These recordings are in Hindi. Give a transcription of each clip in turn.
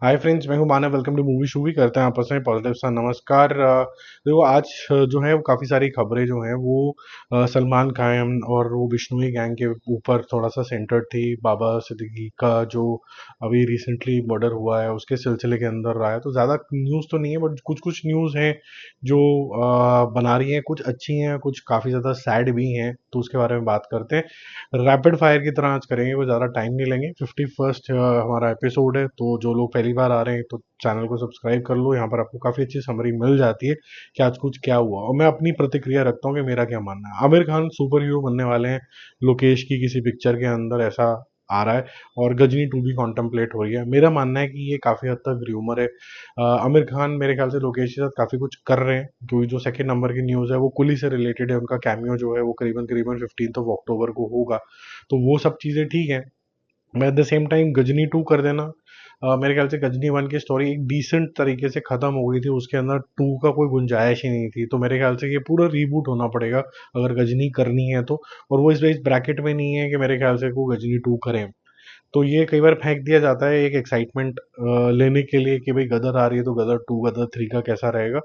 हाय फ्रेंड्स, मैं हूं मानव। वेलकम टू मूवी शूवी। करते हैं आपस में पॉजिटिव सा नमस्कार। देखो आज जो है वो काफ़ी सारी खबरें जो हैं वो सलमान खान और वो बिश्नोई गैंग के ऊपर थोड़ा सा सेंटर्ड थी। बाबा सिद्दीकी का जो अभी रिसेंटली मर्डर हुआ है उसके सिलसिले के अंदर रहा है, तो ज़्यादा न्यूज़ तो नहीं है, बट कुछ कुछ न्यूज़ हैं जो बना रही हैं। कुछ अच्छी हैं, कुछ काफ़ी ज़्यादा सैड भी हैं, तो उसके बारे में बात करते हैं। रैपिड फायर की तरह आज करेंगे, वो ज़्यादा टाइम नहीं लेंगे। 51st हमारा एपिसोड है, तो जो लोग पहली बार आ रहे हैं तो चैनल को सब्सक्राइब कर लो। यहाँ पर आपको काफ़ी अच्छी समरी मिल जाती है कि आज कुछ क्या हुआ, और मैं अपनी प्रतिक्रिया रखता हूँ कि मेरा क्या मानना है। आमिर खान सुपर हीरो बनने वाले हैं लोकेश की किसी पिक्चर के अंदर, ऐसा आ रहा है। और गजनी 2 भी कॉन्टेम्पलेट हो रही है। मेरा मानना है कि ये काफ़ी हद तक र्यूमर है। आमिर खान मेरे ख्याल से लोकेश के साथ काफ़ी कुछ कर रहे हैं, क्योंकि जो सेकंड नंबर की न्यूज़ है वो कुली से रिलेटेड है। उनका कैमियो जो है वो करीबन करीबन 15 अक्टूबर को होगा, तो वो सब चीज़ें ठीक हैं। मैं at the same time Ghajini 2 कर देना, मेरे ख्याल से गजनी 1 की स्टोरी एक डिसेंट तरीके से खत्म हो गई थी, उसके अंदर 2 का कोई गुंजाइश ही नहीं थी। तो मेरे ख्याल से ये पूरा रीबूट होना पड़ेगा अगर गजनी करनी है तो। और वो इस ब्रैकेट में नहीं है कि मेरे ख्याल से वो गजनी 2 करें। तो ये कई बार फेंक दिया जाता है एक एक्साइटमेंट लेने के लिए कि भाई गदर आ रही है तो गदर 2 गदर 3 का कैसा रहेगा।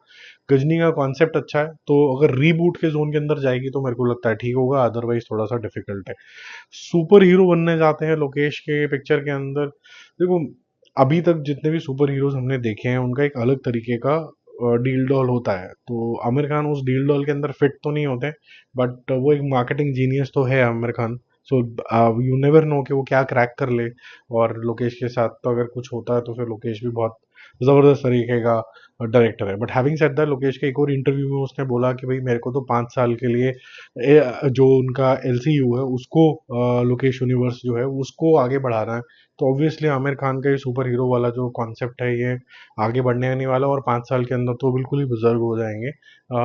गजनी का कॉन्सेप्ट अच्छा है, तो अगर रीबूट के जोन के अंदर जाएगी तो मेरे को लगता है ठीक होगा, अदरवाइज थोड़ा सा डिफिकल्ट है। सुपर हीरो बनने जाते हैं लोकेश के पिक्चर के अंदर। देखो, अभी तक जितने भी सुपर हीरोज हमने देखे हैं उनका एक अलग तरीके का डील डॉल होता है, तो आमिर खान उस डील डॉल के अंदर फिट तो नहीं होते, बट वो एक मार्केटिंग जीनियस तो है Aamir Khan. So you never know कि वो क्या क्रैक कर ले। और लोकेश के साथ तो अगर कुछ होता है तो फिर लोकेश भी बहुत जबरदस्त तरीके का डायरेक्टर है। But having said that, Lokesh के एक और इंटरव्यू में उसने बोला कि भाई मेरे को तो 5 साल के लिए जो उनका एलसीयू है उसको, लोकेश यूनिवर्स जो है उसको आगे बढ़ाना है। तो ऑब्वियसली आमिर खान का ये सुपर हीरो वाला जो कॉन्सेप्ट है ये आगे बढ़ने नहीं वाला, और 5 साल के अंदर तो बिल्कुल ही बुजुर्ग हो जाएंगे।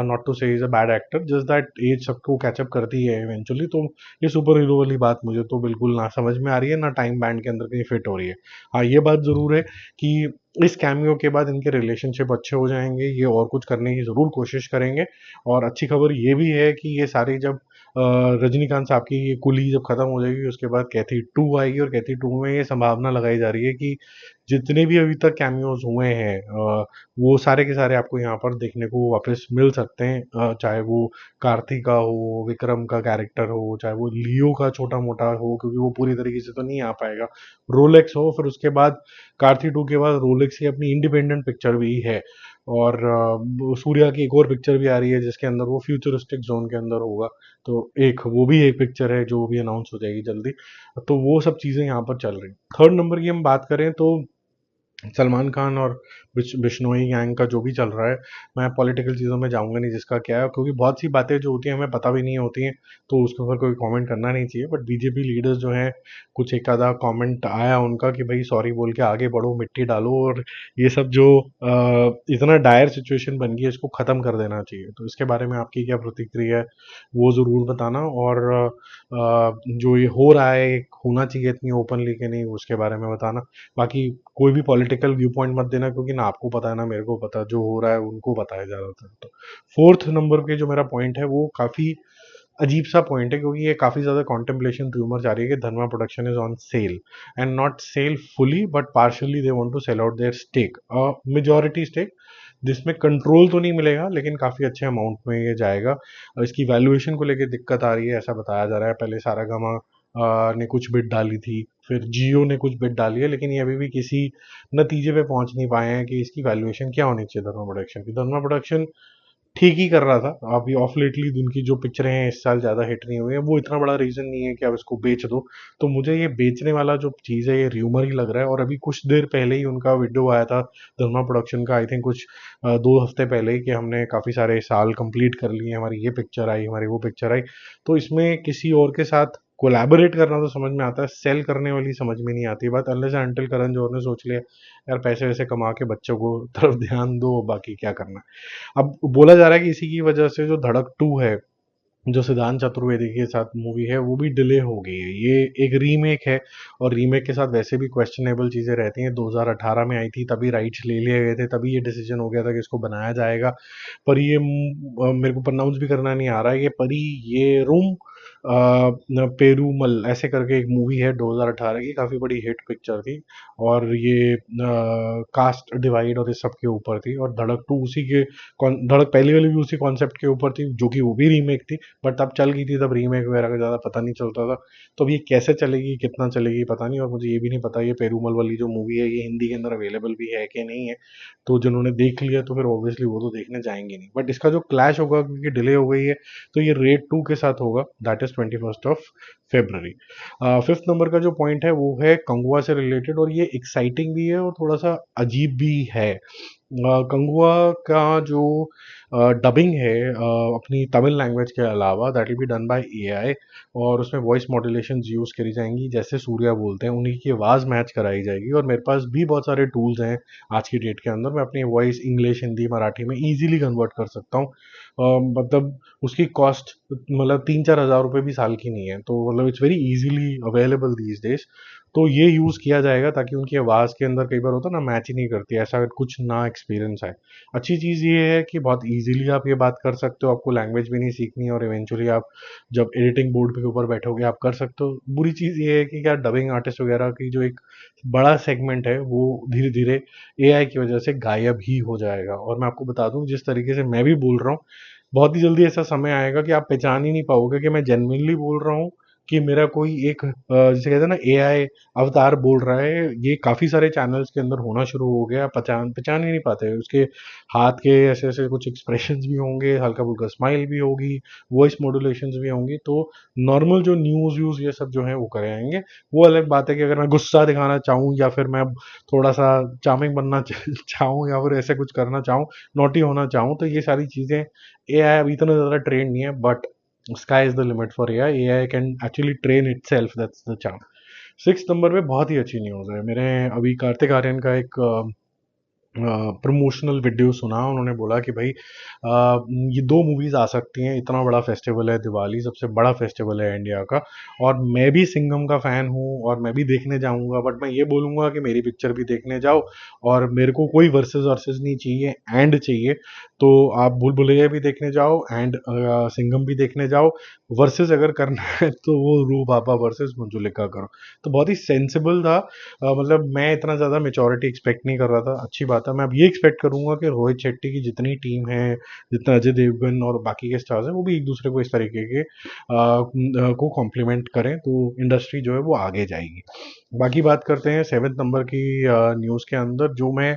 Not to say is a bad actor, just that age सबको कैचअप करती है इवेंचुअली। तो ये सुपर हीरो वाली बात मुझे तो बिल्कुल ना समझ में आ रही है, ना टाइम बैंड के अंदर कहीं फिट हो रही है। हाँ, ये बात जरूर है कि इस कैमियो के बाद इनके रिलेशनशिप अच्छे हो जाएंगे, ये और कुछ करने की जरूर कोशिश करेंगे। और अच्छी खबर ये भी है कि ये सारी जब रजनीकांत साहब की ये कुली जब खत्म हो जाएगी उसके बाद कैथी 2 आएगी, और कैथी 2 में ये संभावना लगाई जा रही है कि जितने भी अभी तक कैमियोज हुए हैं वो सारे के सारे आपको यहाँ पर देखने को वापस मिल सकते हैं। चाहे वो कार्तिक का हो, विक्रम का कैरेक्टर हो, चाहे वो लियो का छोटा मोटा हो, क्योंकि वो पूरी तरीके से तो नहीं आ पाएगा। रोलेक्स हो, फिर उसके बाद कार्तिक 2 के बाद रोलेक्स की अपनी इंडिपेंडेंट पिक्चर भी है। और सूर्या की एक और पिक्चर भी आ रही है जिसके अंदर वो फ्यूचरिस्टिक जोन के अंदर होगा। तो एक वो भी एक पिक्चर है जो भी अनाउंस हो जाएगी जल्दी। तो वो सब चीज़ें यहाँ पर चल रही हैं। थर्ड नंबर की हम बात करें तो सलमान खान और बिश्नोई गैंग का जो भी चल रहा है, मैं पॉलिटिकल चीज़ों में जाऊंगा नहीं जिसका क्या है, क्योंकि बहुत सी बातें जो होती हैं हमें पता भी नहीं होती हैं, तो उसके ऊपर कोई कमेंट करना नहीं चाहिए। बट बीजेपी लीडर्स जो हैं, कुछ एक आधा कमेंट आया उनका कि भाई सॉरी बोल के आगे बढ़ो, मिट्टी डालो, और ये सब जो इतना डायर सिचुएशन बन गई है इसको ख़त्म कर देना चाहिए। तो इसके बारे में आपकी क्या प्रतिक्रिया है वो ज़रूर बताना। और जो ये हो रहा है होना चाहिए इतनी ओपनली कि नहीं, उसके बारे में बताना। बाकी कोई भी पॉलिटिकल व्यू पॉइंट मत देना, क्योंकि ना आपको पता है ना मेरे को पता, जो हो रहा है उनको पता है ज़्यादातर। तो फोर्थ नंबर के जो मेरा पॉइंट है वो काफ़ी अजीब सा पॉइंट है, क्योंकि ये काफ़ी ज़्यादा कॉन्टेम्पलेशन र्यूमर जा रही है कि Dharma production is on sale, and not sale fully but partially they want to sell out their stake, majority stake, जिसमें कंट्रोल तो नहीं मिलेगा लेकिन काफ़ी अच्छे अमाउंट में ये जाएगा। इसकी वैल्यूएशन को लेकर दिक्कत आ रही है ऐसा बताया जा रहा है। पहले सारागामा ने कुछ बिड डाली थी, फिर जियो ने कुछ बिड डाली है, लेकिन ये अभी भी किसी नतीजे पे पहुंच नहीं पाए हैं कि इसकी वैल्यूएशन क्या होनी चाहिए धर्मा प्रोडक्शन की। धर्मा प्रोडक्शन ठीक ही कर रहा था। अभी ऑफ लेटली उनकी जो पिक्चरें हैं इस साल ज़्यादा हिट नहीं हुई है, वो इतना बड़ा रीज़न नहीं है कि आप इसको बेच दो। तो मुझे ये बेचने वाला जो चीज़ है ये र्यूमर ही लग रहा है। और अभी कुछ देर पहले ही उनका वीडियो आया था धर्मा प्रोडक्शन का, आई थिंक कुछ 2 हफ्ते पहले ही, कि हमने काफ़ी सारे साल कंप्लीट कर लिए, हमारी ये पिक्चर आई, हमारी वो पिक्चर आई। तो इसमें किसी और के साथ कोलैबोरेट करना तो समझ में आता है, सेल करने वाली समझ में नहीं आती बात, unless and until Karan Johar ने सोच लिया यार पैसे वैसे कमा के बच्चों को तरफ ध्यान दो, बाकी क्या करना है। अब बोला जा रहा है कि इसी की वजह से जो धड़क 2 है, जो सिद्धांत चतुर्वेदी के साथ मूवी है, वो भी डिले हो गई है। ये एक रीमेक है, और रीमेक के साथ वैसे भी क्वेश्चनेबल चीज़ें रहती हैं। 2018 में आई थी, तभी राइट्स ले लिए गए थे, तभी ये डिसीजन हो गया था कि इसको बनाया जाएगा। पर ये मेरे को प्रोनाउंस भी करना नहीं आ रहा है, ये परी ये रूम पेरूमल ऐसे करके एक मूवी है 2018 की, काफ़ी बड़ी हिट पिक्चर थी। और ये कास्ट डिवाइड और इस सब के ऊपर थी, और धड़क टू उसी के धड़क पहली वाली भी उसी कॉन्सेप्ट के ऊपर थी, जो कि वो भी रीमेक थी, बट तब चल गई थी, तब रीमेक वगैरह का ज़्यादा पता नहीं चलता था। तो अब ये कैसे चलेगी, कितना चलेगी पता नहीं, और मुझे ये भी नहीं पता ये पेरूमल वाली जो मूवी है ये हिंदी के अंदर अवेलेबल भी है कि नहीं है। तो जिन्होंने देख लिया तो फिर ऑब्वियसली वो तो देखने जाएंगे नहीं, बट इसका जो क्लैश होगा क्योंकि डिले हो गई है, तो ये रेड टू के साथ होगा, that is 21 February. Fifth number का जो पॉइंट है वो है कंगुआ से रिलेटेड, और ये एक्साइटिंग भी है और थोड़ा सा अजीब भी है। कंगुआ का जो डबिंग है अपनी तमिल लैंग्वेज के अलावा, that will be done by AI, और उसमें वॉइस मॉड्यूलेशन यूज़ करी जाएंगी, जैसे सूर्या बोलते हैं उन्हीं की आवाज़ मैच कराई जाएगी। और मेरे पास भी बहुत सारे टूल्स हैं आज की डेट के अंदर, मैं अपनी वॉइस इंग्लिश हिंदी मराठी में ईजिली कन्वर्ट कर सकता हूँ। मतलब उसकी कॉस्ट मतलब 3-4 हज़ार रुपये भी साल की नहीं है, तो मतलब it's very easily available these days. तो ये यूज़ किया जाएगा ताकि उनकी आवाज़ के अंदर कई बार होता है ना मैच ही नहीं करती, ऐसा कुछ ना एक्सपीरियंस है। अच्छी चीज़ ये है कि बहुत इजीली आप ये बात कर सकते हो, आपको लैंग्वेज भी नहीं सीखनी, और इवेंचुअली आप जब एडिटिंग बोर्ड के ऊपर बैठोगे आप कर सकते हो। बुरी चीज़ ये है कि क्या डबिंग आर्टिस्ट वगैरह की जो एक बड़ा सेगमेंट है वो धीरे धीरे एआई की वजह से गायब ही हो जाएगा। और मैं आपको बता दूं जिस तरीके से मैं भी बोल रहा हूँ, बहुत ही जल्दी ऐसा समय आएगा कि आप पहचान ही नहीं पाओगे कि मैं जेन्युइनली बोल रहा हूँ कि मेरा कोई एक जिसे कहते हैं ना एआई अवतार बोल रहा है। ये काफ़ी सारे चैनल्स के अंदर होना शुरू हो गया, पहचान पहचान ही नहीं पाते उसके हाथ के ऐसे ऐसे कुछ एक्सप्रेशंस भी होंगे, हल्का फुल्का स्माइल भी होगी, वॉइस मॉड्यूलेशंस भी होंगी। तो नॉर्मल जो न्यूज़ व्यूज़ ये सब जो है वो करे आएंगे। वो अलग बात है कि अगर मैं गुस्सा दिखाना चाहूँ या फिर मैं थोड़ा सा चार्मिंग बनना चाहूँ या फिर ऐसे कुछ करना चाहूँ, नोटी होना चाहूँ, तो ये सारी चीज़ें एआई अभी इतना ज़्यादा ट्रेंड नहीं है, but sky is the limit for AI. AI can actually train itself, that's the charm. Six number पे बहुत ही अच्छी न्यूज़ है, मेरे अभी कार्तिक आर्यन का एक प्रमोशनल वीडियो सुना, उन्होंने बोला कि भाई ये दो मूवीज आ सकती हैं, इतना बड़ा फेस्टिवल है दिवाली, सबसे बड़ा फेस्टिवल है इंडिया का, और मैं भी सिंघम का फैन हूँ और मैं भी देखने जाऊंगा, बट मैं ये बोलूंगा कि मेरी पिक्चर भी देखने जाओ, और मेरे को कोई वर्सेस वर्सेस नहीं चाहिए, एंड चाहिए। तो आप भूल भुलैया भी देखने जाओ एंड सिंघम भी देखने जाओ। वर्सेस अगर करना है तो वो रू बाबा वर्सेस मंजुलिका करो। तो बहुत ही सेंसिबल था। मतलब मैं इतना ज़्यादा मेच्योरिटी एक्सपेक्ट नहीं कर रहा था, अच्छी बात है। मैं अब ये एक्सपेक्ट करूंगा कि रोहित शेट्टी की जितनी टीम है, जितना अजय देवगन और बाकी के स्टार्स हैं, वो भी एक दूसरे को इस तरीके के को कॉम्प्लीमेंट करें, तो इंडस्ट्री जो है वो आगे जाएगी। बाकी बात करते हैं सेवेंथ नंबर की न्यूज़ के अंदर, जो मैं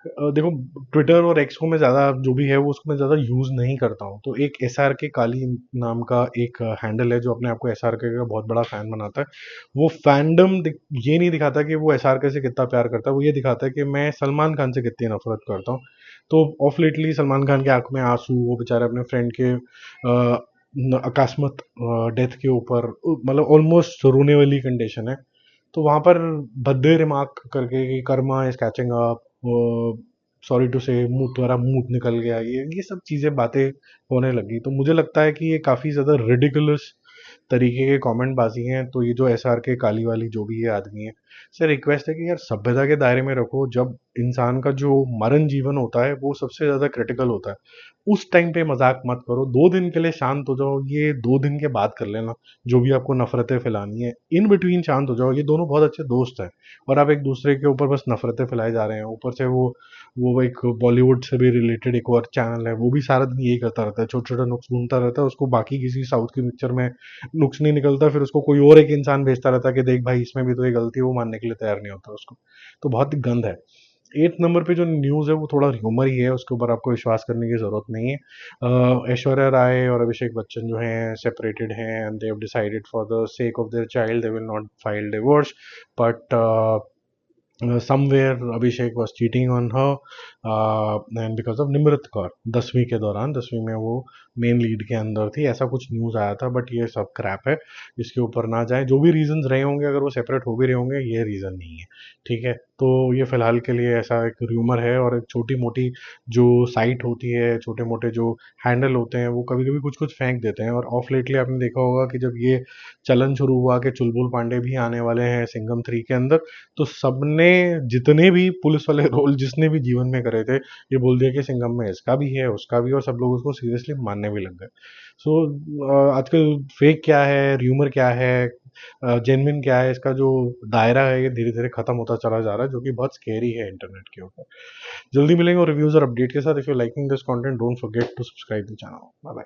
देखो ट्विटर और एक्स को मैं ज़्यादा जो भी है वो उसको मैं ज़्यादा यूज़ नहीं करता हूँ। तो एक एस आर के काली नाम का एक हैंडल है जो अपने आप को एस आर के का बहुत बड़ा फ़ैन बनाता है। वो फैंडम ये नहीं दिखाता कि वो एस आर के से कितना प्यार करता है, वो ये दिखाता है कि मैं सलमान खान से कितनी नफरत करता हूँ। तो ऑफ लेटली सलमान खान की आंख में आंसू, वो बेचारे अपने फ्रेंड के अकस्मात डेथ के ऊपर मतलब ऑलमोस्ट रोने वाली कंडीशन है। तो वहां पर भद्दे रिमार्क करके कि karma is catching up, sorry to say मुंह तुम्हारा मुंह निकल गया, ये सब चीजें बातें होने लगी। तो मुझे लगता है कि ये काफी ज्यादा रिडिकुलस तरीके के कमेंट बाजी हैं। तो ये जो एस आर के काली वाली जो भी ये आदमी है, सर रिक्वेस्ट है कि यार सभ्यता के दायरे में रखो। जब इंसान का जो मरण जीवन होता है वो सबसे ज्यादा क्रिटिकल होता है, उस टाइम पे मजाक मत करो। 2 दिन के लिए शांत हो जाओ, ये 2 दिन के बाद कर लेना जो भी आपको नफरतें फैलानी है। इन बिटवीन शांत हो जाओ, ये दोनों बहुत अच्छे दोस्त हैं, और आप एक दूसरे के ऊपर बस नफरतें फैलाए जा रहे हैं। ऊपर से वो एक बॉलीवुड से भी रिलेटेड एक और चैनल है, वो भी सारा दिन यही करता रहता है, छोटे छोटे नुक्स ढूंढता रहता है। उसको बाकी किसी साउथ की पिक्चर में नुक्स नहीं निकलता, फिर उसको कोई और एक इंसान भेजता रहता है कि देख भाई इसमें भी तो ये गलती है, वो मानने के लिए तैयार नहीं होता उसको। तो बहुत ही गंद है। एट्थ नंबर पे जो न्यूज़ है वो थोड़ा ह्यूमर ही है, उसके ऊपर आपको विश्वास करने की ज़रूरत नहीं है। ऐश्वर्या राय और अभिषेक बच्चन जो हैं सेपरेटेड हैं, and they have decided for the sake of their child they will not file divorce, but somewhere Abhishek was cheating on her, and because of Nimrit Kaur 10वीं के दौरान, 10वीं में वो मेन लीड के अंदर थी, ऐसा कुछ न्यूज़ आया था। बट ये सब क्रैप है, इसके ऊपर ना जाए। जो भी रीजंस रहे होंगे, अगर वो सेपरेट हो भी रहे होंगे, ये रीज़न नहीं है, ठीक है। तो ये फिलहाल के लिए ऐसा एक र्यूमर है, और एक छोटी मोटी जो साइट होती है, छोटे मोटे जो हैंडल होते हैं, वो कभी कभी कुछ कुछ फेंक देते हैं। और ऑफ लेटली आपने देखा होगा कि जब ये चलन शुरू हुआ कि चुलबुल पांडे भी आने वाले हैं सिंघम 3 के अंदर, तो सबने उसने जितने भी पुलिस वाले रोल जिसने भी जीवन में करे थे, ये बोल दिया कि सिंघम में इसका भी है, उसका भी है, और सब लोग उसको सीरियसली मानने भी लग गए। सो आजकल फेक क्या है, र्यूमर क्या है, जेन्युइन क्या है, इसका जो दायरा है ये धीरे-धीरे खत्म होता चला जा रहा है, जो कि बहुत स्केरी है इंटरनेट के ऊपर। जल्दी मिलेंगे और रिव्यूज़ और अपडेट के साथ। If you liking this content don't forget to subscribe the channel. Bye bye.